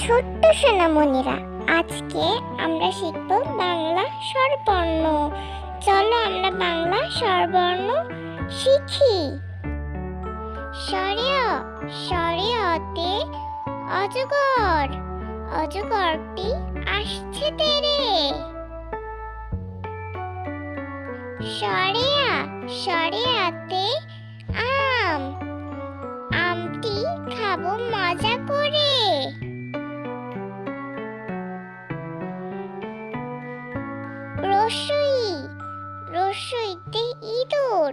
ছোট্ট সোনামণিরা, আজকে আমরা শিখব বাংলা স্বরবর্ণ। চলো আমরা বাংলা স্বরবর্ণ শিখি। স্বরে স্বরে অতে অজগর, অজগরটি আসছে তেরে। স্বরে স্বরে আতে আম, আমটি খাবো মজা করে। রসই রসইতে ইঁদুর,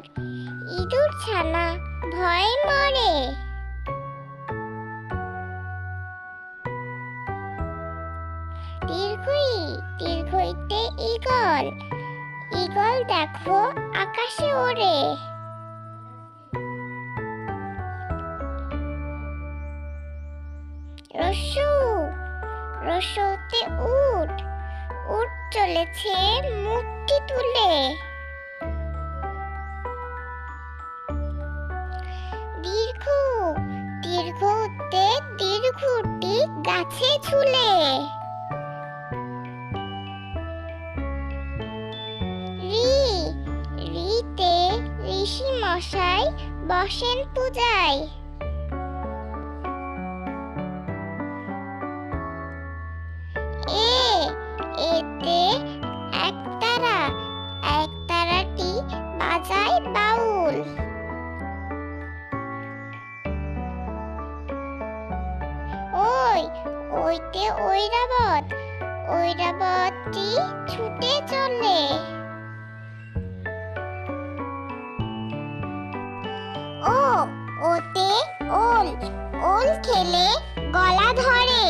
ইঁদুর ছানা ভয়ে মরে। দীর্ঘই দীর্ঘইতে ঈগল, ঈগল দেখো আকাশে ওড়ে। রস্যু রস্যুতে উট, উট চলেছে মুখটি তুলে। দীর্ঘ দীর্ঘতে দীর্ঘটি গাছে ঝুলে। রি রিতে ঋষি মশাই বসেন পূজায়। এতে একতারা, একতারাটি বাজায় বাউল। ওই ওইতে ঐরাবত, ঐরাবতটি ছুটে চলে। ও ওতে ওল, ওল খেলে গলা ধরে।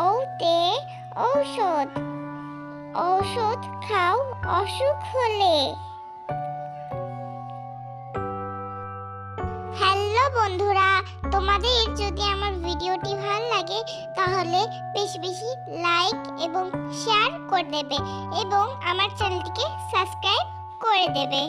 ওতে ঔষধ, ঔষধ খাও অসুখ হলে। হ্যালো বন্ধুরা, তোমাদের যদি আমার ভিডিওটি ভালো লাগে তাহলে বেশি বেশি লাইক এবং শেয়ার করে দেবে এবং আমার চ্যানেলটিকে সাবস্ক্রাইব করে দেবে।